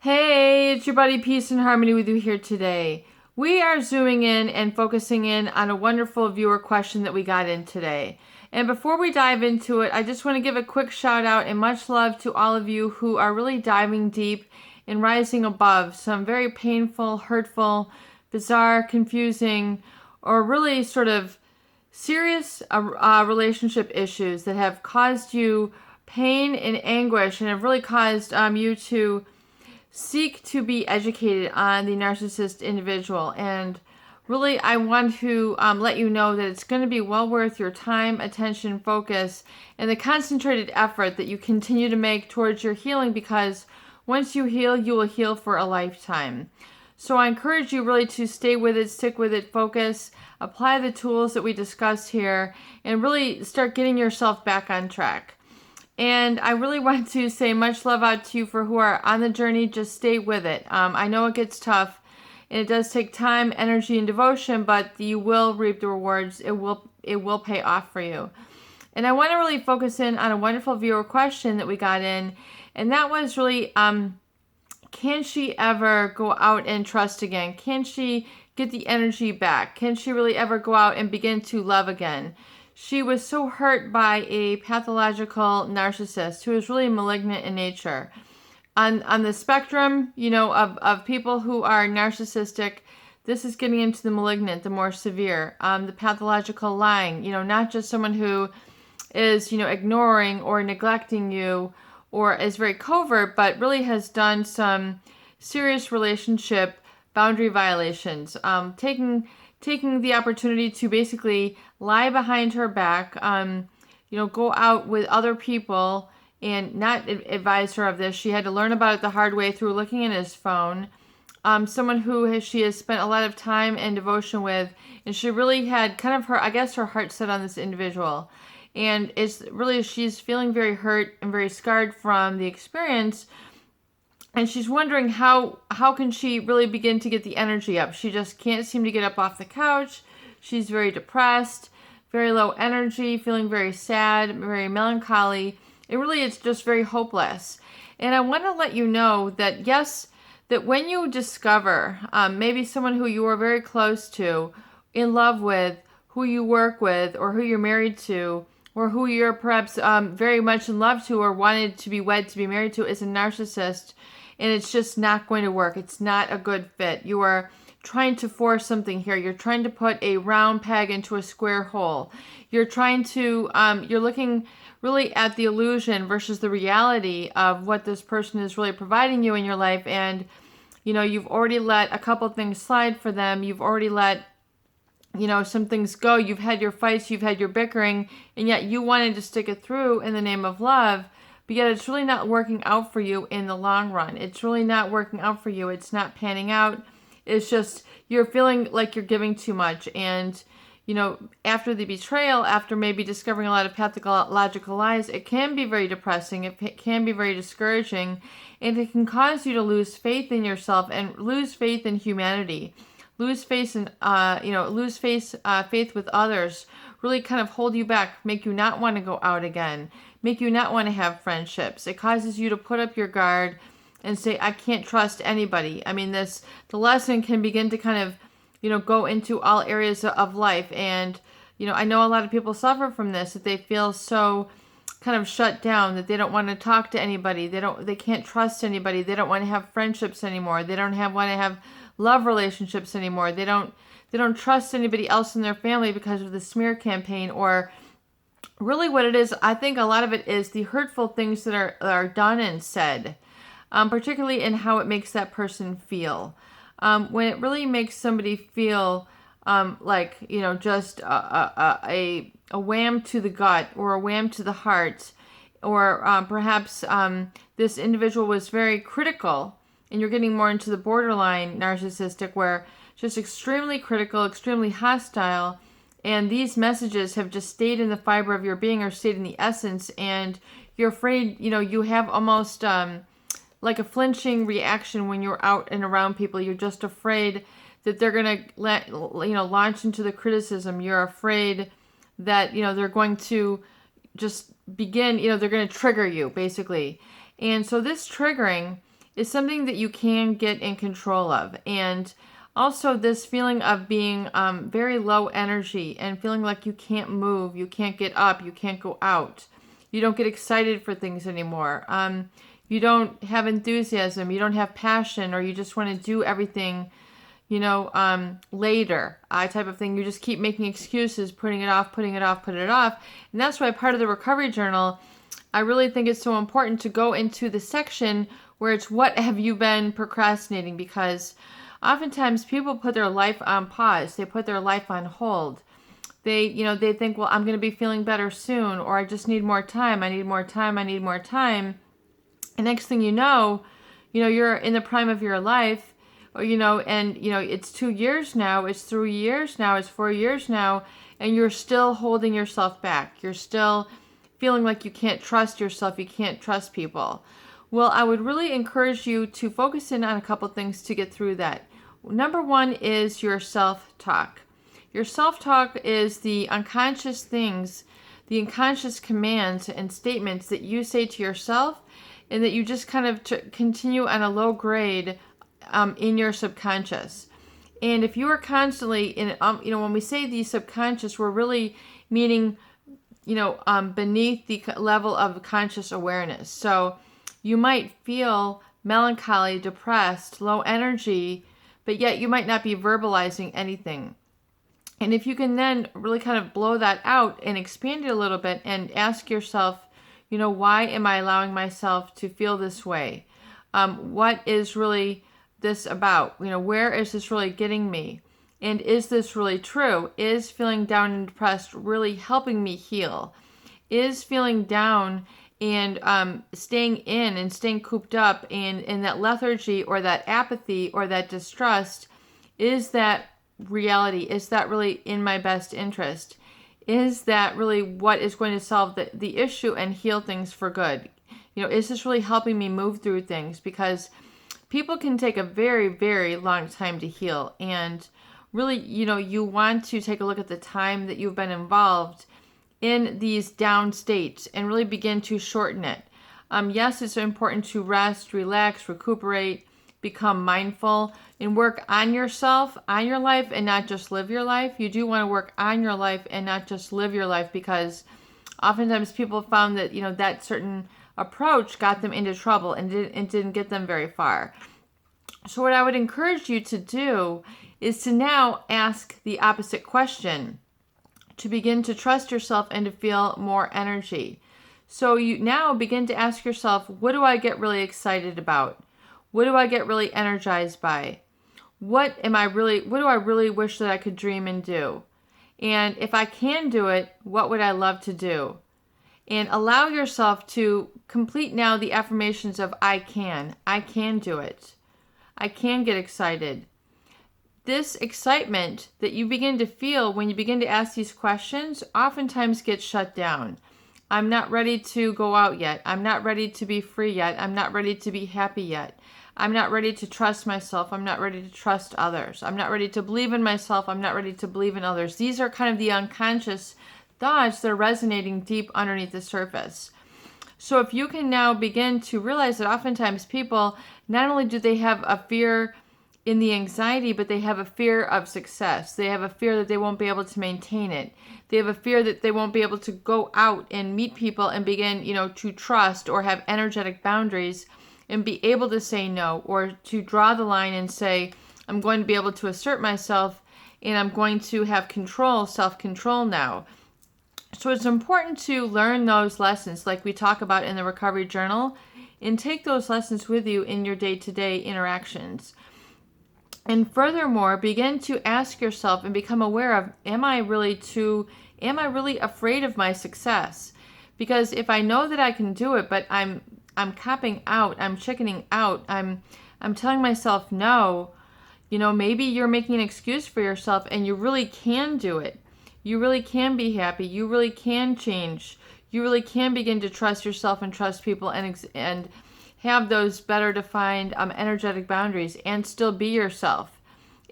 Hey, it's your buddy Peace and Harmony with you here today. We are zooming in and focusing in on a wonderful viewer question that we got in today. And before we dive into it, I just want to give a quick shout out and much love to all of you who are really diving deep and rising above some very painful, hurtful, bizarre, confusing, or really sort of serious relationship issues that have caused you pain and anguish and have really caused you to seek to be educated on the narcissist individual. And really, I want to let you know that it's going to be well worth your time, attention, focus, and the concentrated effort that you continue to make towards your healing, because once you heal, you will heal for a lifetime. So I encourage you really to stay with it, stick with it, focus, apply the tools that we discussed here, and really start getting yourself back on track. And I really want to say much love out to you for who are on the journey. Just stay with it. I know it gets tough, and it does take time, energy, and devotion, but you will reap the rewards. It will pay off for you. And I want to really focus in on a wonderful viewer question that we got in, and that was really, can she ever go out and trust again? Can she get the energy back? Can she really ever go out and begin to love again? She was so hurt by a pathological narcissist who is really malignant in nature. On the spectrum, of people who are narcissistic, this is getting into the malignant, the more severe, the pathological lying, not just someone who is, ignoring or neglecting you or is very covert, but really has done some serious relationship boundary violations, taking the opportunity to basically lie behind her back, go out with other people and not advise her of this. She had to learn about it the hard way through looking at his phone. Someone who she has spent a lot of time and devotion with, and she really had kind of her heart set on this individual. And she's feeling very hurt and very scarred from the experience. And she's wondering how can she really begin to get the energy up. She just can't seem to get up off the couch. She's very depressed, very low energy, feeling very sad, very melancholy. It's just very hopeless. And I want to let you know that, yes, that when you discover maybe someone who you are very close to, in love with, who you work with, or who you're married to, or who you're perhaps very much in love to or wanted to be wed, to be married to, is a narcissist, and it's just not going to work. It's not a good fit. You are trying to force something here. You're trying to put a round peg into a square hole. You're trying to, you're looking really at the illusion versus the reality of what this person is really providing you in your life. And, you've already let a couple things slide for them. You've already let, some things go. You've had your fights, you've had your bickering, and yet you wanted to stick it through in the name of love. But yet it's really not working out for you in the long run. It's really not working out for you. It's not panning out. It's just you're feeling like you're giving too much. And, after the betrayal, after maybe discovering a lot of pathological lies, it can be very depressing. It can be very discouraging. And it can cause you to lose faith in yourself and lose faith in humanity. Lose faith in, faith with others. Really kind of hold you back, make you not want to go out again, make you not want to have friendships. It causes you to put up your guard and say, I can't trust anybody. I mean, the lesson can begin to kind of, go into all areas of life. And, I know a lot of people suffer from this, that they feel so kind of shut down, that they don't want to talk to anybody. They can't trust anybody. They don't want to have friendships anymore. They don't want to have love relationships anymore. They don't trust anybody else in their family because of the smear campaign, or really what it is. I think a lot of it is the hurtful things that are done and said, particularly in how it makes that person feel. When it really makes somebody feel like, just a wham to the gut or a wham to the heart, or perhaps this individual was very critical, and you're getting more into the borderline narcissistic, where just extremely critical, extremely hostile, and these messages have just stayed in the fiber of your being or stayed in the essence, and you're afraid, you have almost like a flinching reaction when you're out and around people. You're just afraid that they're going to launch into the criticism. You're afraid that, they're going to just begin, they're going to trigger you, basically. And so this triggering is something that you can get in control of. And also this feeling of being very low energy and feeling like you can't move, you can't get up, you can't go out. You don't get excited for things anymore. You don't have enthusiasm, you don't have passion, or you just want to do everything, later, type of thing. You just keep making excuses, putting it off. And that's why part of the recovery journal, I really think it's so important to go into the section where it's what have you been procrastinating, because oftentimes people put their life on pause. They put their life on hold. They think, well, I'm going to be feeling better soon, or I just need more time. I need more time. And next thing you're in the prime of your life, it's 2 years now, it's 3 years now, it's 4 years now, and you're still holding yourself back. You're still feeling like you can't trust yourself, you can't trust people. Well, I would really encourage you to focus in on a couple things to get through that. Number one is your self-talk. Your self-talk is the unconscious things, the unconscious commands and statements that you say to yourself, and that you just kind of continue on a low grade in your subconscious. And if you are constantly in, when we say the subconscious, we're really meaning, beneath the level of conscious awareness. So you might feel melancholy, depressed, low energy, but yet you might not be verbalizing anything. And if you can then really kind of blow that out and expand it a little bit and ask yourself, why am I allowing myself to feel this way? What is really this about? Where is this really getting me? And is this really true? Is feeling down and depressed really helping me heal? Is feeling down and staying in and staying cooped up in that lethargy or that apathy or that distrust, is that reality? Is that really in my best interest? Is that really what is going to solve the issue and heal things for good? Is this really helping me move through things? Because people can take a very, very long time to heal. And really, you want to take a look at the time that you've been involved in these down states and really begin to shorten it. Yes, it's important to rest, relax, recuperate, become mindful, and work on yourself, on your life, and not just live your life. You do want to work on your life and not just live your life, because oftentimes people found that, that certain approach got them into trouble and didn't get them very far. So what I would encourage you to do is to now ask the opposite question, to begin to trust yourself and to feel more energy. So you now begin to ask yourself, what do I get really excited about? What do I get really energized by? What do I really wish that I could dream and do? And if I can do it, what would I love to do? And allow yourself to complete now the affirmations of I can do it. I can get excited. This excitement that you begin to feel when you begin to ask these questions oftentimes gets shut down. I'm not ready to go out yet. I'm not ready to be free yet. I'm not ready to be happy yet. I'm not ready to trust myself. I'm not ready to trust others. I'm not ready to believe in myself. I'm not ready to believe in others. These are kind of the unconscious thoughts that are resonating deep underneath the surface. So if you can now begin to realize that oftentimes people, not only do they have a fear in the anxiety, but they have a fear of success. They have a fear that they won't be able to maintain it. They have a fear that they won't be able to go out and meet people and begin, to trust or have energetic boundaries and be able to say no, or to draw the line and say, I'm going to be able to assert myself and I'm going to have control, self-control now. So it's important to learn those lessons like we talk about in the recovery journal and take those lessons with you in your day-to-day interactions. And furthermore, begin to ask yourself and become aware of, am I really afraid of my success? Because if I know that I can do it, but I'm copping out, I'm chickening out, I'm telling myself no, maybe you're making an excuse for yourself and you really can do it. You really can be happy. You really can change. You really can begin to trust yourself and trust people and have those better defined energetic boundaries and still be yourself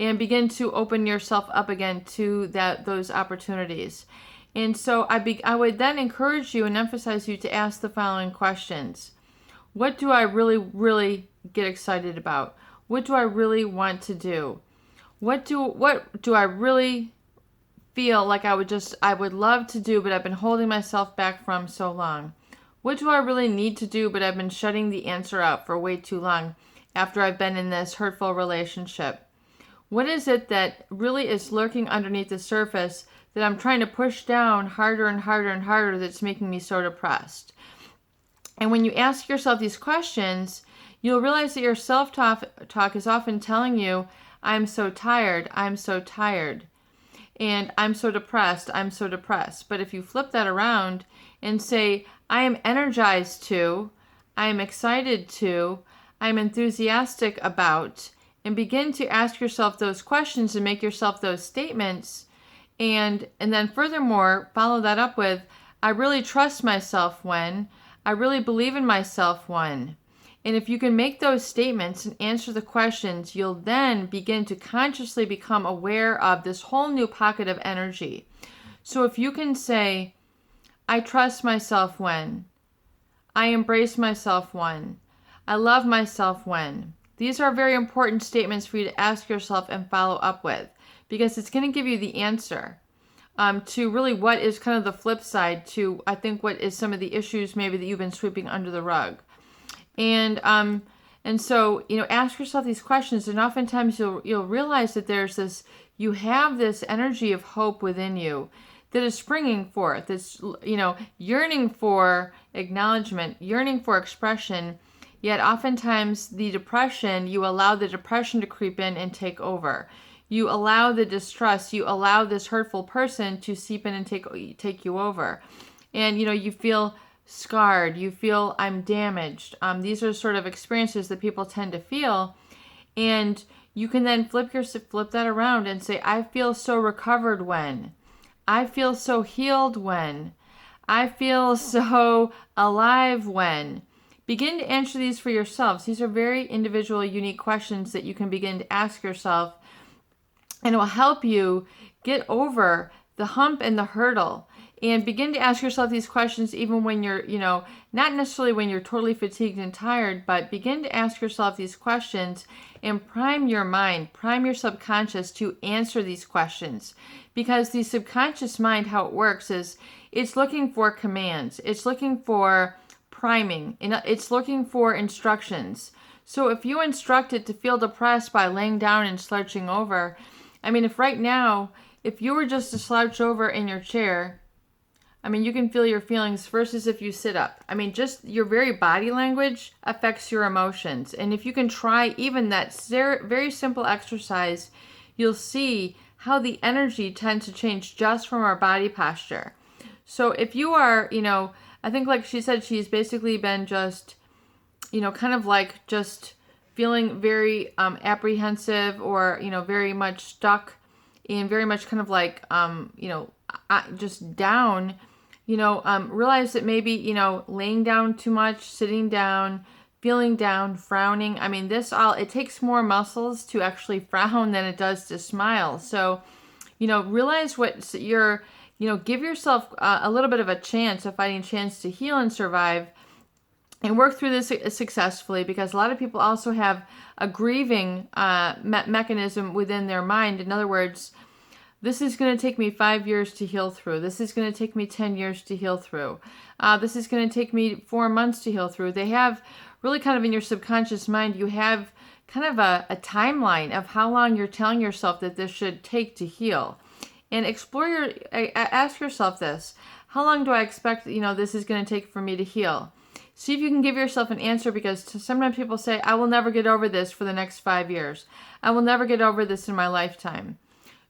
and begin to open yourself up again to those opportunities. And so I would then encourage you and emphasize you to ask the following questions. What do I really, really get excited about? What do I really want to do? What do I really feel like I would love to do, but I've been holding myself back from so long? What do I really need to do, but I've been shutting the answer out for way too long after I've been in this hurtful relationship? What is it that really is lurking underneath the surface that I'm trying to push down harder and harder and harder that's making me so depressed? And when you ask yourself these questions, you'll realize that your self-talk is often telling you, I'm so tired, I'm so tired, and I'm so depressed, I'm so depressed. But if you flip that around and say, I am energized to, I am excited to, I'm enthusiastic about, and begin to ask yourself those questions and make yourself those statements, and then furthermore, follow that up with, I really trust myself when, I really believe in myself when. And if you can make those statements and answer the questions, you'll then begin to consciously become aware of this whole new pocket of energy. So if you can say, I trust myself when, I embrace myself when, I love myself when. These are very important statements for you to ask yourself and follow up with, because it's going to give you the answer to really what is kind of the flip side to, I think, what is some of the issues maybe that you've been sweeping under the rug. And so, ask yourself these questions, and oftentimes you'll realize that you have this energy of hope within you that is springing forth. It's, yearning for acknowledgement, yearning for expression. Yet oftentimes you allow the depression to creep in and take over. You allow the distrust, you allow this hurtful person to seep in and take you over. And, you feel scarred, you feel I'm damaged. These are sort of experiences that people tend to feel. And you can then flip that around and say, I feel so recovered when. I feel so healed when. I feel so alive when. Begin to answer these for yourselves. These are very individual, unique questions that you can begin to ask yourself, and it will help you get over the hump and the hurdle, and begin to ask yourself these questions even when you're, not necessarily when you're totally fatigued and tired, but begin to ask yourself these questions and prime your mind, prime your subconscious to answer these questions. Because the subconscious mind, how it works is it's looking for commands. It's looking for priming, and it's looking for instructions. So if you instruct it to feel depressed by laying down and slouching over, if right now, if you were just to slouch over in your chair, you can feel your feelings versus if you sit up. Just your very body language affects your emotions. And if you can try even that very simple exercise, you'll see how the energy tends to change just from our body posture. So if you are, I think like she said, she's basically been just, kind of like just feeling very apprehensive or, very much stuck and very much kind of like, just down, realize that maybe, laying down too much, sitting down, feeling down, frowning. It takes more muscles to actually frown than it does to smile. So, realize what you're, give yourself a little bit of a fighting chance to heal and survive and work through this successfully, because a lot of people also have a grieving mechanism within their mind. In other words, this is going to take me 5 years to heal through. This is going to take me 10 years to heal through. This is going to take me 4 months to heal through. They have really kind of in your subconscious mind, you have kind of a timeline of how long you're telling yourself that this should take to heal. And ask yourself this, how long do I expect, this is going to take for me to heal? See if you can give yourself an answer, because sometimes people say, I will never get over this for the next 5 years. I will never get over this in my lifetime.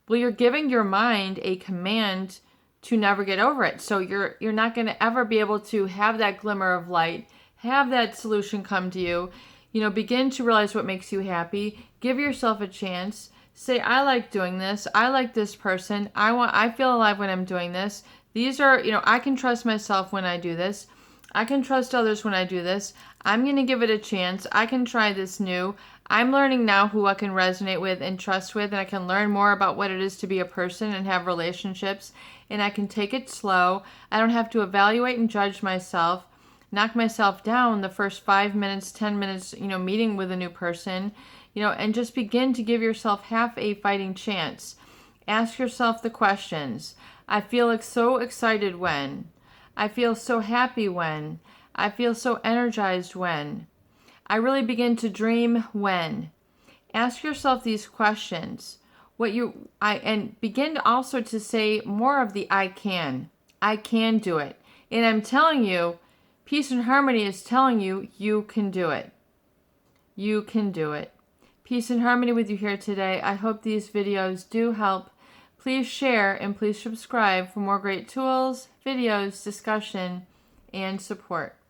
Well, you're giving your mind a command to never get over it. So you're not going to ever be able to have that glimmer of light, have that solution come to you. Begin to realize what makes you happy. Give yourself a chance. Say, I like doing this. I like this person. I feel alive when I'm doing this. These are, I can trust myself when I do this. I can trust others when I do this. I'm going to give it a chance. I can try this new. I'm learning now who I can resonate with and trust with, and I can learn more about what it is to be a person and have relationships, and I can take it slow. I don't have to evaluate and judge myself. knock myself down the first 5 minutes, 10 minutes, meeting with a new person, and just begin to give yourself half a fighting chance. Ask yourself the questions. I feel like so excited when. I feel so happy when. I feel so energized when. I really begin to dream when. Ask yourself these questions. And begin also to say more of the I can. I can do it. And I'm telling you, Peace and Harmony is telling you, you can do it. You can do it. Peace and Harmony with you here today. I hope these videos do help. Please share and please subscribe for more great tools, videos, discussion, and support.